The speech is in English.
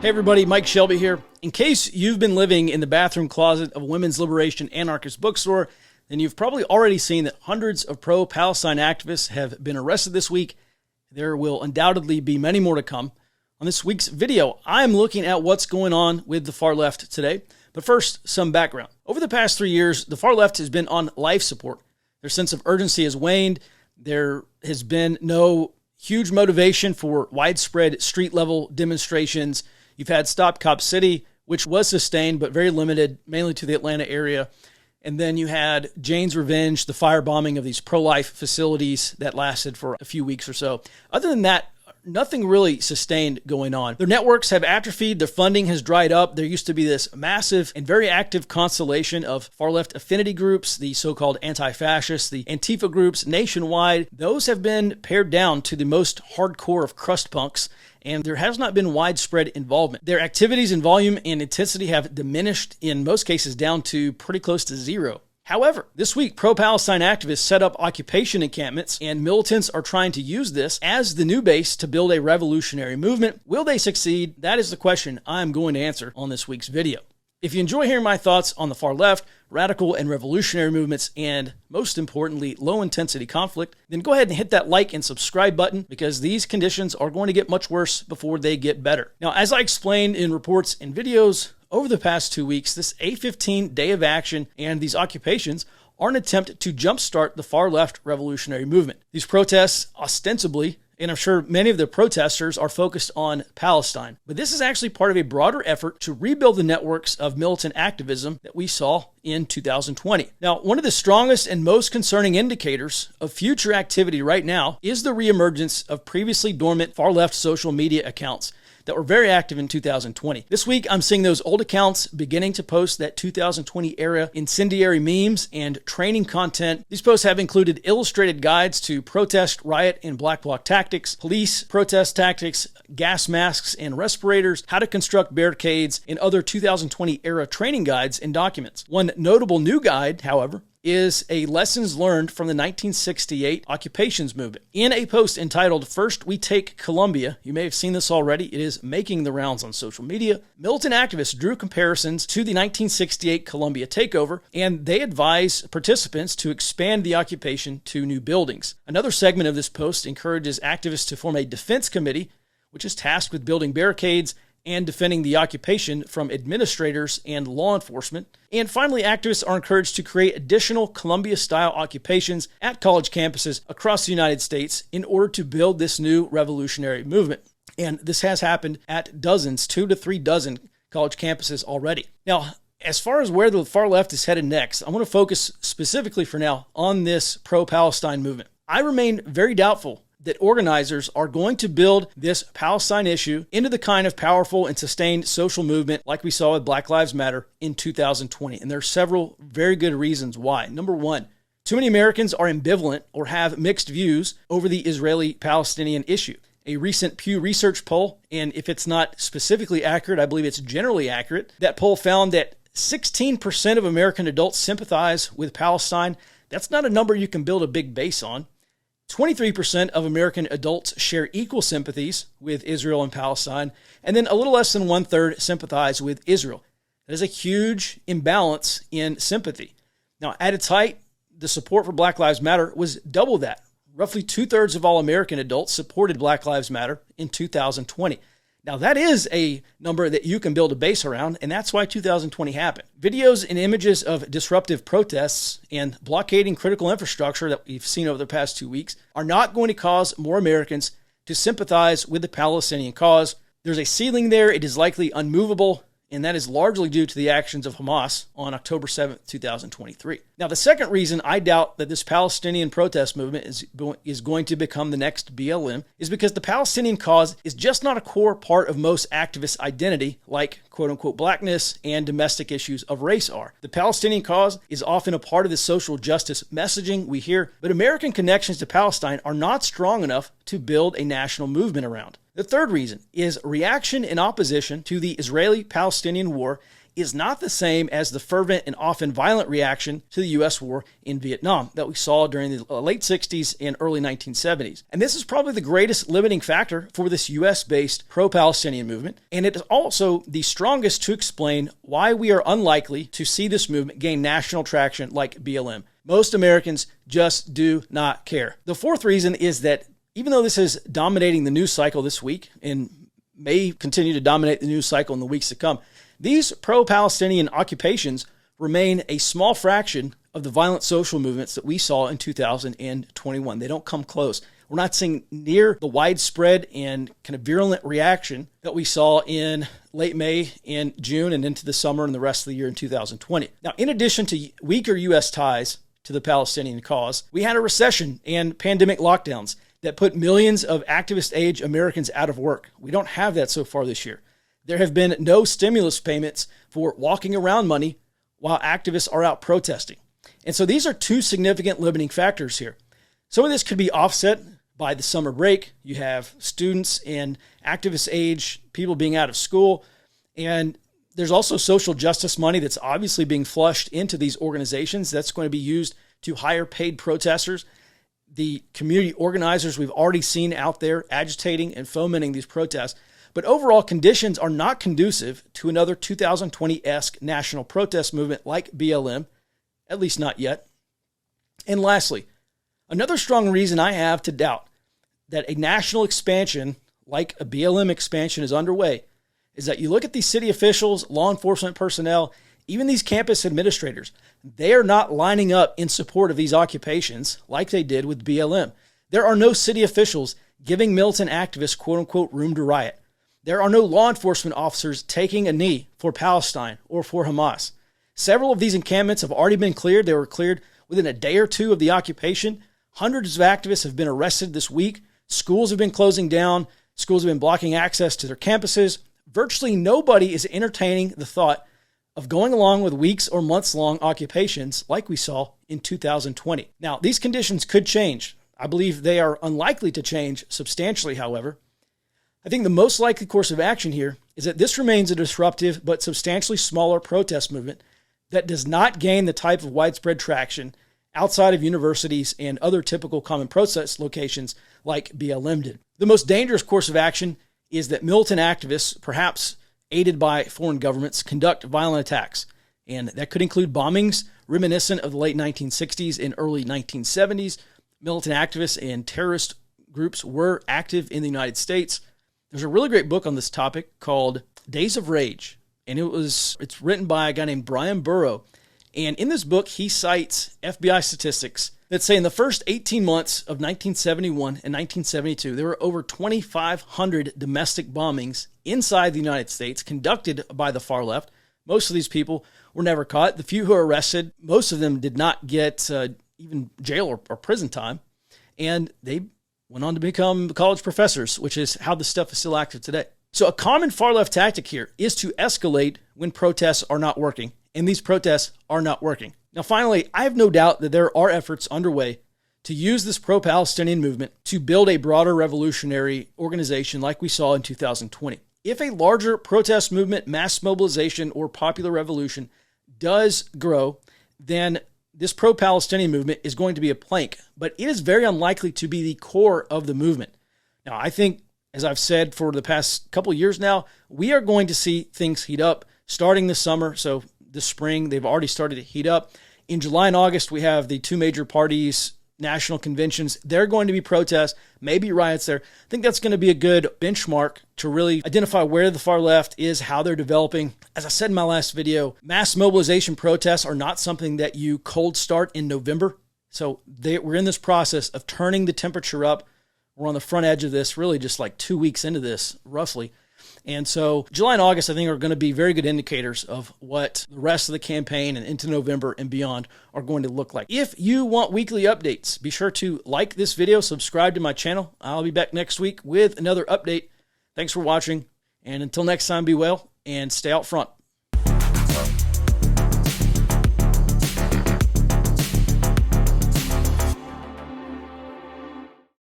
Hey everybody, Mike Shelby here. In case you've been living in the bathroom closet of a women's liberation anarchist bookstore, then you've probably already seen that hundreds of pro-Palestine activists have been arrested this week. There will undoubtedly be many more to come. On this week's video, I'm looking at what's going on with the far left today. But first, some background. Over the past 3 years, the far left has been on life support. Their sense of urgency has waned. There has been no huge motivation for widespread street-level demonstrations. You've had Stop Cop City, which was sustained, but very limited, mainly to the Atlanta area. And then you had Jane's Revenge, the firebombing of these pro-life facilities that lasted for a few weeks or so. Other than that, nothing really sustained going on. Their networks have atrophied. Their funding has dried up. There used to be this massive and very active constellation of far-left affinity groups, the so-called anti-fascists, the Antifa groups nationwide. Those have been pared down to the most hardcore of crust punks, and there has not been widespread involvement. Their activities in volume and intensity have diminished, in most cases down to pretty close to zero. However, this week, pro-Palestine activists set up occupation encampments, and militants are trying to use this as the new base to build a revolutionary movement. Will they succeed? That is the question I'm going to answer on this week's video. If you enjoy hearing my thoughts on the far left, radical and revolutionary movements, and most importantly, low-intensity conflict, then go ahead and hit that like and subscribe button, because these conditions are going to get much worse before they get better. Now, as I explained in reports and videos, over the past 2 weeks, this A15 day of action and these occupations are an attempt to jumpstart the far left revolutionary movement. These protests, ostensibly, and I'm sure many of the protesters are focused on Palestine, but this is actually part of a broader effort to rebuild the networks of militant activism that we saw in 2020. Now, one of the strongest and most concerning indicators of future activity right now is the reemergence of previously dormant far left social media accounts that were very active in 2020. This week, I'm seeing those old accounts beginning to post that 2020 era incendiary memes and training content. These posts have included illustrated guides to protest, riot, and black bloc tactics, police protest tactics, gas masks and respirators, how to construct barricades, and other 2020 era training guides and documents. One notable new guide, however, is a lessons learned from the 1968 occupations movement. In a post entitled "First We Take Columbia," you may have seen this already, it is making the rounds on social media, militant activists drew comparisons to the 1968 Columbia takeover, and they advise participants to expand the occupation to new buildings. Another segment of this post encourages activists to form a defense committee, which is tasked with building barricades and defending the occupation from administrators and law enforcement. And finally, activists are encouraged to create additional Columbia-style occupations at college campuses across the United States in order to build this new revolutionary movement. And this has happened at dozens, 2 to 3 dozen college campuses already. Now, as far as where the far left is headed next, I want to focus specifically for now on this pro-Palestine movement. I remain very doubtful that organizers are going to build this Palestine issue into the kind of powerful and sustained social movement like we saw with Black Lives Matter in 2020. And there are several very good reasons why. Number one, too many Americans are ambivalent or have mixed views over the Israeli-Palestinian issue. A recent Pew Research poll, and if it's not specifically accurate, I believe it's generally accurate, that poll found that 16% of American adults sympathize with Palestine. That's not a number you can build a big base on. 23% of American adults share equal sympathies with Israel and Palestine, and then a little less than 1/3 sympathize with Israel. That is a huge imbalance in sympathy. Now, at its height, the support for Black Lives Matter was double that. Roughly 2/3 of all American adults supported Black Lives Matter in 2020. Now, that is a number that you can build a base around, and that's why 2020 happened. Videos and images of disruptive protests and blockading critical infrastructure that we've seen over the past 2 weeks are not going to cause more Americans to sympathize with the Palestinian cause. There's a ceiling there. It is likely unmovable, and that is largely due to the actions of Hamas on October 7th, 2023. Now, the second reason I doubt that this Palestinian protest movement is going to become the next BLM is because the Palestinian cause is just not a core part of most activists' identity, like quote-unquote blackness and domestic issues of race are. The Palestinian cause is often a part of the social justice messaging we hear, but American connections to Palestine are not strong enough to build a national movement around. The third reason is reaction and opposition to the Israeli-Palestinian war is not the same as the fervent and often violent reaction to the U.S. war in Vietnam that we saw during the late 60s and early 1970s. And this is probably the greatest limiting factor for this U.S.-based pro-Palestinian movement, and it is also the strongest to explain why we are unlikely to see this movement gain national traction like BLM. Most Americans just do not care. The fourth reason is that even though this is dominating the news cycle this week and may continue to dominate the news cycle in the weeks to come, these pro-Palestinian occupations remain a small fraction of the violent social movements that we saw in 2021. They don't come close. We're not seeing near the widespread and kind of virulent reaction that we saw in late May and June and into the summer and the rest of the year in 2020. Now, in addition to weaker U.S. ties to the Palestinian cause, we had a recession and pandemic lockdowns that put millions of activist-age Americans out of work. We don't have that so far this year. There have been no stimulus payments for walking around money while activists are out protesting. And so these are two significant limiting factors here. Some of this could be offset by the summer break. You have students and activist-age people being out of school, and there's also social justice money that's obviously being flushed into these organizations that's going to be used to hire paid protesters. The community organizers we've already seen out there agitating and fomenting these protests. But overall, conditions are not conducive to another 2020-esque national protest movement like BLM, at least not yet. And lastly, another strong reason I have to doubt that a national expansion like a BLM expansion is underway is that you look at these city officials, law enforcement personnel, even these campus administrators, they are not lining up in support of these occupations like they did with BLM. There are no city officials giving militant activists, quote unquote, room to riot. There are no law enforcement officers taking a knee for Palestine or for Hamas. Several of these encampments have already been cleared. They were cleared within a day or two of the occupation. Hundreds of activists have been arrested this week. Schools have been closing down. Schools have been blocking access to their campuses. Virtually nobody is entertaining the thought of going along with weeks or months-long occupations like we saw in 2020. Now, these conditions could change. I believe they are unlikely to change substantially, however. I think the most likely course of action here is that this remains a disruptive but substantially smaller protest movement that does not gain the type of widespread traction outside of universities and other typical common protest locations like BLM did. The most dangerous course of action is that militant activists, perhaps aided by foreign governments, conduct violent attacks. And that could include bombings reminiscent of the late 1960s and early 1970s. Militant activists and terrorist groups were active in the United States. There's a really great book on this topic called Days of Rage. And it's written by a guy named Brian Burrow. And in this book, he cites FBI statistics that say in the first 18 months of 1971 and 1972, there were over 2,500 domestic bombings inside the United States conducted by the far left. Most of these people were never caught. The few who were arrested, most of them did not get even jail or prison time. And they went on to become college professors, which is how this stuff is still active today. So a common far left tactic here is to escalate when protests are not working. And these protests are not working. Now, finally, I have no doubt that there are efforts underway to use this pro-Palestinian movement to build a broader revolutionary organization like we saw in 2020. If a larger protest movement, mass mobilization, or popular revolution does grow, then this pro-Palestinian movement is going to be a plank, but it is very unlikely to be the core of the movement. Now, I think, as I've said for the past couple of years now, we are going to see things heat up starting this summer. So this spring, they've already started to heat up. In July and August, we have the two major parties' national conventions. They're going to be protests, maybe riots there. I think that's going to be a good benchmark to really identify where the far left is, how they're developing. As I said in my last video, mass mobilization protests are not something that you cold start in November. So we're in this process of turning the temperature up. We're on the front edge of this, really just like 2 weeks into this, roughly. And so July and August, I think, are going to be very good indicators of what the rest of the campaign and into November and beyond are going to look like. If you want weekly updates, be sure to like this video, subscribe to my channel. I'll be back next week with another update. Thanks for watching. And until next time, be well and stay out front.